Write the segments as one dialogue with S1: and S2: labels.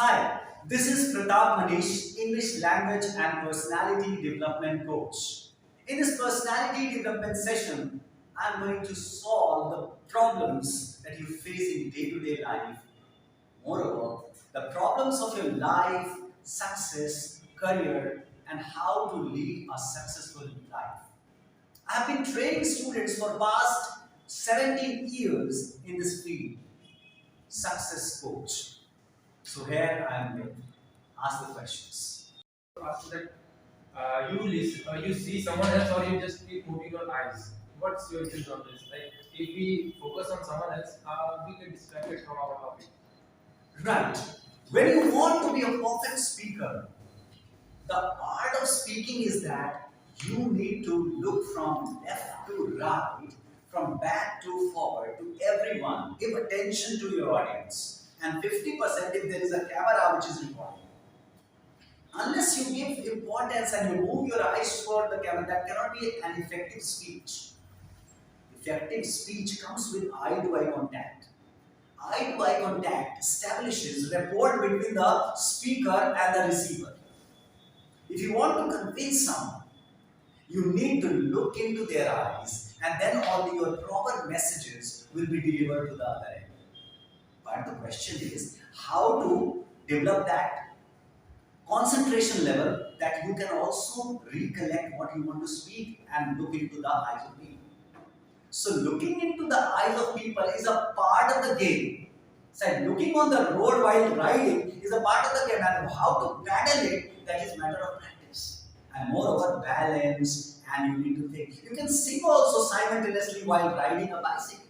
S1: Hi, this is Pratap Manish, English Language and Personality Development Coach. In this personality development session, I'm going to solve the problems that you face in day-to-day life. Moreover, the problems of your life, success, career, and how to lead a successful life. I've been training students for past 17 years in this field, success coach. So here I am with ask the questions.
S2: After that, you see someone else, or you just keep moving your eyes. What's your views on this? Like, if we focus on someone else, we get distracted from our topic.
S1: Right. When you want to be a perfect speaker, the art of speaking is that you need to look from left to right, from back to forward to everyone. Give attention to your audience. And 50% if there is a camera which is recording. Unless you give importance and you move your eyes toward the camera, that cannot be an effective speech. Effective speech comes with eye-to-eye contact. Eye-to-eye contact establishes rapport between the speaker and the receiver. If you want to convince someone, you need to look into their eyes and then only your proper messages will be delivered to the other end. But the question is how to develop that concentration level that you can also recollect what you want to speak and look into the eyes of people. So looking into the eyes of people is a part of the game. So looking on the road while riding is a part of the game, and how to paddle it, that is matter of practice. And moreover, balance, and you need to think. You can sing also simultaneously while riding a bicycle.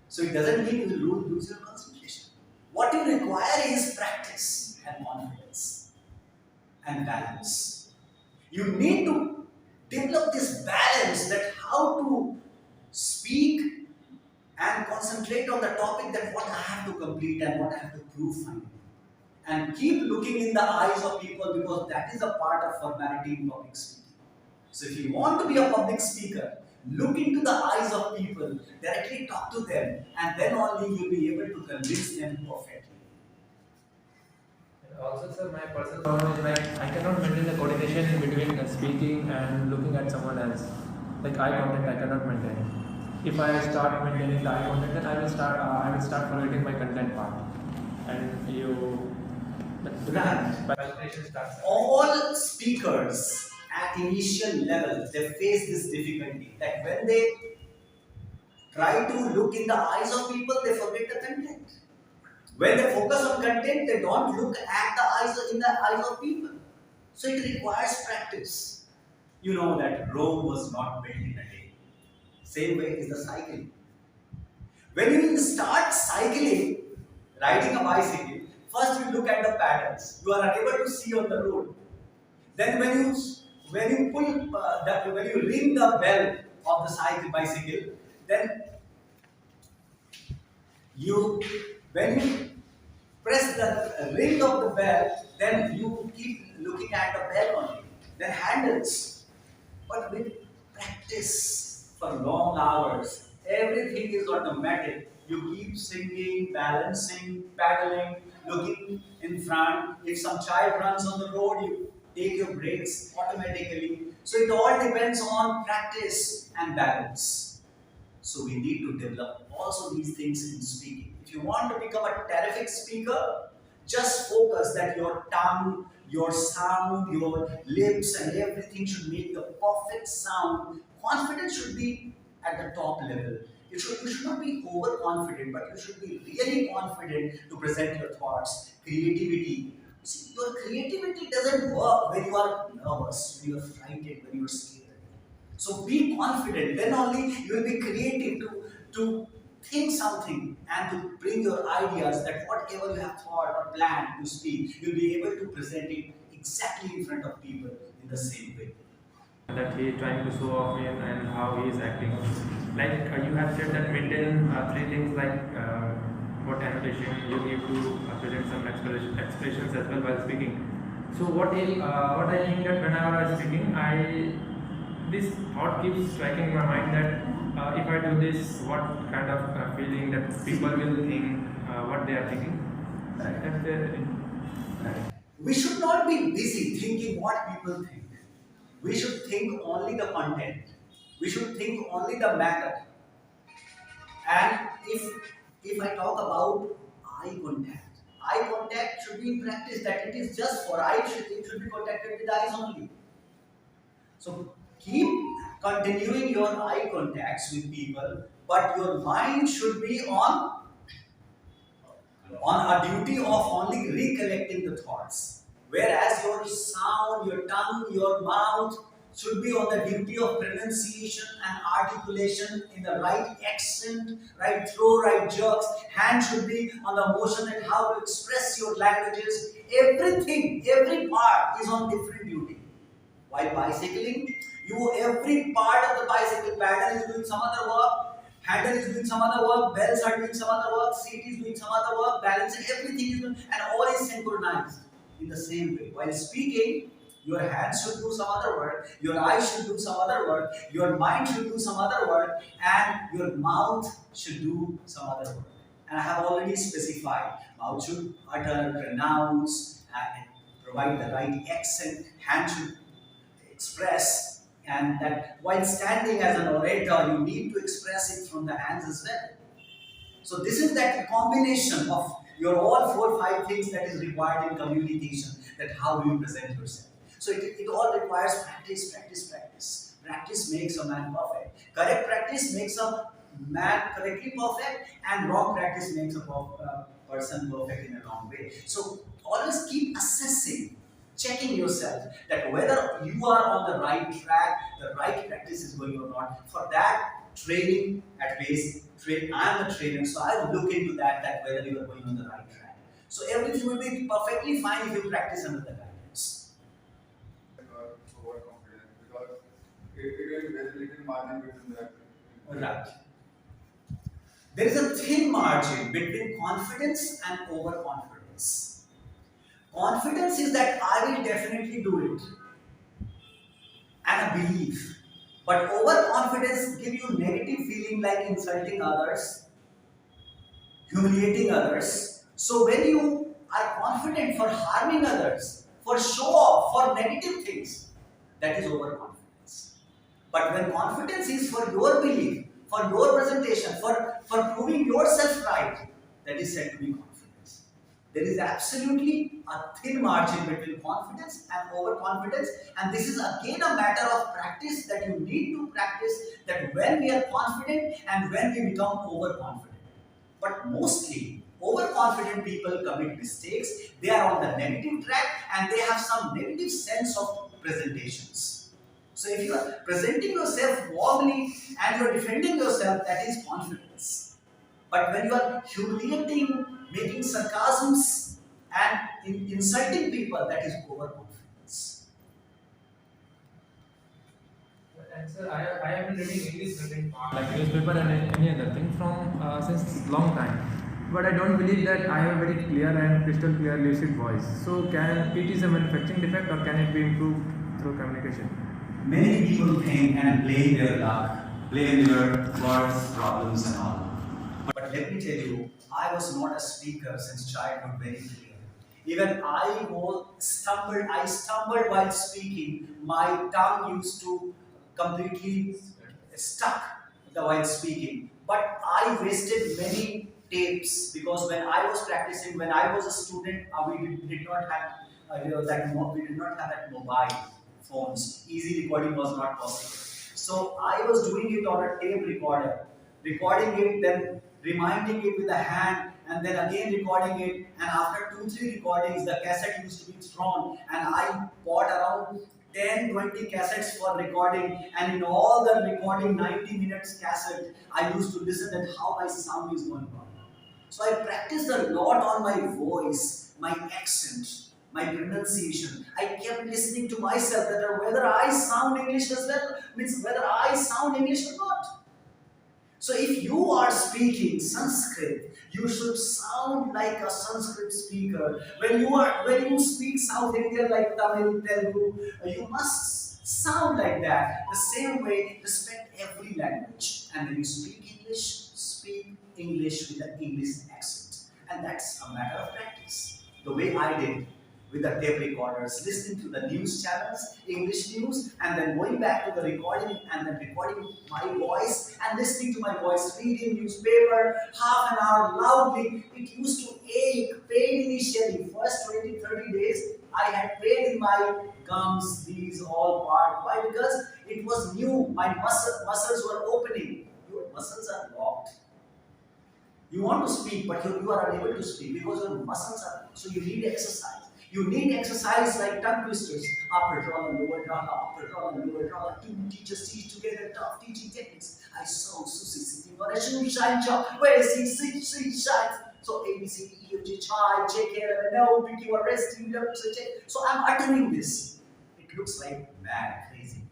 S1: So it doesn't mean you will lose your concentration. What you require is practice and confidence and balance. You need to develop this balance that how to speak and concentrate on the topic that what I have to complete and what I have to prove finally. And keep looking in the eyes of people because that is a part of formality in public speaking. So if you want to be a public speaker, look into the eyes of people, directly talk to them, and then only you'll be able to convince them perfectly.
S2: And also, sir, my personal problem is like I cannot maintain the coordination in between speaking and looking at someone else. Like eye contact, I cannot maintain. If I start maintaining the eye contact, then I will start forgetting my content part. And you,
S1: Right.
S2: presentation starts.
S1: All speakers at initial level they face this difficulty that when they try to look in the eyes of people, they forget the content. When they focus on content, they don't look at the eyes in the eyes of people. So it requires practice. You know that Rome was not built in a day. Same way is the cycling. When you start cycling, riding a bicycle, first you look at the patterns. You are unable to see on the road. Then when you ring the bell of the bicycle, then you when you press the ring of the bell, then you keep looking at the bell only. Then handles. But with practice for long hours, everything is automatic. You keep singing, balancing, paddling, looking in front. If some child runs on the road, you take your breaks automatically. So it all depends on practice and balance. So we need to develop also these things in speaking. If you want to become a terrific speaker, just focus that your tongue, your sound, your lips, and everything should make the perfect sound. Confidence should be at the top level. You should not be overconfident, but you should be really confident to present your thoughts. Creativity. See, your creativity doesn't work when you are nervous, when you are frightened, when you are scared. So be confident, then only you will be creative to think something and to bring your ideas that whatever you have thought or planned to speak, you'll be able to present it exactly in front of people in the same way.
S2: That he is trying to show off in and how he is acting. Like you have said that maintain three things like what annotation you need to present some expressions as well while speaking. So what I think that whenever I am speaking, this thought keeps striking in my mind that if I do this, what kind of feeling that people will think, what they are thinking. That's the
S1: Right. We should not be busy thinking what people think. We should think only the content. We should think only the matter. And if I talk about eye contact should be in practice. That it is just for eyes. It should be contacted with eyes only. So keep continuing your eye contacts with people, but your mind should be on a duty of only recollecting the thoughts. Whereas your sound, your tongue, your mouth should be on the duty of pronunciation and articulation in the right accent, right throw, right jerks. Hand should be on the motion and how to express your languages. Everything, every part is on different duty. While bicycling, you every part of the bicycle, pedal is doing some other work, handle is doing some other work, bells are doing some other work, seat is doing some other work, balancing, everything is doing, and all is synchronized in the same way. While speaking, your hands should do some other work, your eyes should do some other work, your mind should do some other work, and your mouth should do some other work. And I have already specified, mouth should utter, pronounce, and provide the right accent, hand should express, and that while standing as an orator you need to express it from the hands as well. So this is that combination of your all 4 5 things that is required in communication, that how do you present yourself. So it all requires practice makes a man perfect. Correct practice makes a man correctly perfect, and wrong practice makes a person perfect in a wrong way. So always keep assessing, checking yourself that whether you are on the right track, the right practice is going or not. For that, training at base, I am a trainer, so I will look into that whether you are going on the right track. So everything will be perfectly fine if you practice under the guidance.
S3: Overconfidence because it is very little margin between that.
S1: Right. There is a thin margin between confidence and overconfidence. Confidence is that I will definitely do it, and a belief. But overconfidence give you negative feeling like insulting others, humiliating others. So when you are confident for harming others, for show off, for negative things, that is overconfidence. But when confidence is for your belief, for your presentation, for proving yourself right, that is said to be confidence. There is absolutely a thin margin between confidence and overconfidence, and this is again a matter of practice that you need to practice, that when we are confident and when we become overconfident. But mostly, overconfident people commit mistakes, they are on the negative track and they have some negative sense of presentations. So if you are presenting yourself warmly and you are defending yourself, that is confidence. But when you are humiliating, making sarcasms, and insulting people, that is overconfidence.
S2: And sir, I have been reading English written part like newspaper and any other thing from since long time. But I don't believe that I have a very clear and crystal clear lucid voice. So can it is a manufacturing defect or can it be improved through communication?
S1: Many people think and blame their luck, blame their words, problems, and all. But let me tell you, I was not a speaker since childhood, very clear. Even I stumbled while speaking. My tongue used to completely stuck while speaking. But I wasted many tapes because when I was practicing, when I was a student, did not have we did not have that mobile phones. Easy recording was not possible. So I was doing it on a tape recorder, recording it, then reminding it with a hand, and then again recording it. And after 2 3 recordings, the cassette used to be thrown, and I bought around 10 20 cassettes for recording. And in all the recording, 90 minutes cassette, I used to listen at how my sound is going on. So I practiced a lot on my voice, my accent, my pronunciation. I kept listening to myself that whether I sound English as well, means whether I sound English or not. So if you are speaking Sanskrit, you should sound like a Sanskrit speaker. When you speak South Indian like Tamil, Telugu, you must sound like that. The same way, respect every language. And when you speak English with an English accent. And and that's a matter of practice. The way I did with the tape recorders, listening to the news channels, English news, and then going back to the recording and then recording my voice and listening to my voice, reading newspaper, half an hour loudly. It used to ache, pain initially. First 20, 30 days, I had pain in my gums, these all part. Why? Because it was new. My muscles were opening. Your muscles are locked. You want to speak, but you are unable to speak because your muscles are. So you need exercise. You need exercise like tongue twisters. Upper draw and lower draw, upper draw and lower draw. Two teachers teach together tough teaching techniques. I saw Susie sitting on a shoe shine job. Where is he? Sit, shine. So A, B, C, D, E, F, G, H, J, K, L, M, N, O, P, Q, R, S, T, U, W, X, Y, Z. So I'm uttering this. It looks like mad, crazy.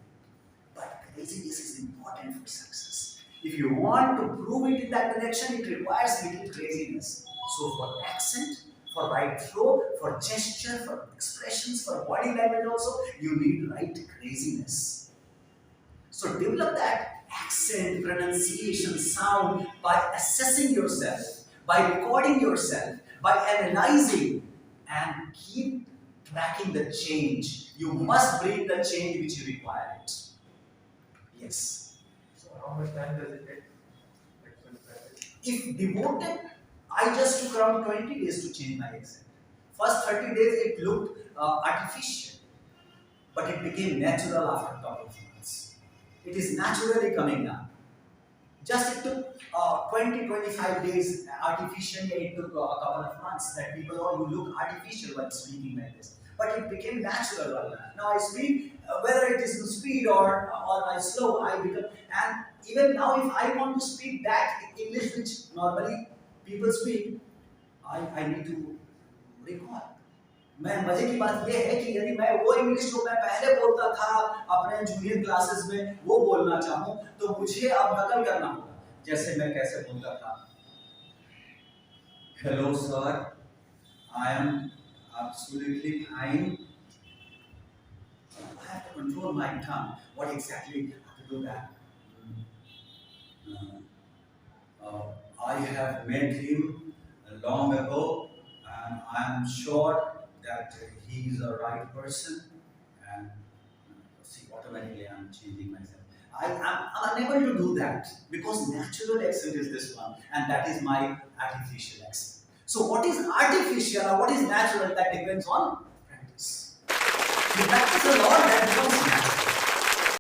S1: But craziness is important for success. If you want to prove it in that direction, it requires little craziness. So for accent, for right throw, for gesture, for expressions, for body language also, you need right craziness. So develop that accent, pronunciation, sound by assessing yourself, by recording yourself, by analyzing, and keep tracking the change. You must bring the change which you require it. Yes.
S2: So how much time does it take? Actual practice?
S1: If devoted, I just took around 20 days to change my accent. First 30 days it looked artificial, but it became natural after a couple of months. It is naturally coming down. Just it took 20-25 days artificially, it took a couple of months that people, oh, you look artificial while speaking like this. But it became natural while now I speak, whether it is in speed or I slow, I become, and even now if I want to speak that English which normally people speak, I need to recall. मैं मजे की बात यह है कि यदि मैं वो इंग्लिश जो मैं पहले बोलता था अपने जूनियर क्लासेस में वो बोलना चाहूँ तो मुझे अब नकल करना होगा. जैसे मैं कैसे बोलता था, hello sir, I am absolutely fine. I have to control my tongue. What exactly have to do that? I have met him long ago, and I am sure that he is a right person. And see, automatically I am changing myself. I am unable to do that because natural accent is this one, and that is my artificial accent. So what is artificial or what is natural, that depends on practice. You practice a lot, that becomes natural.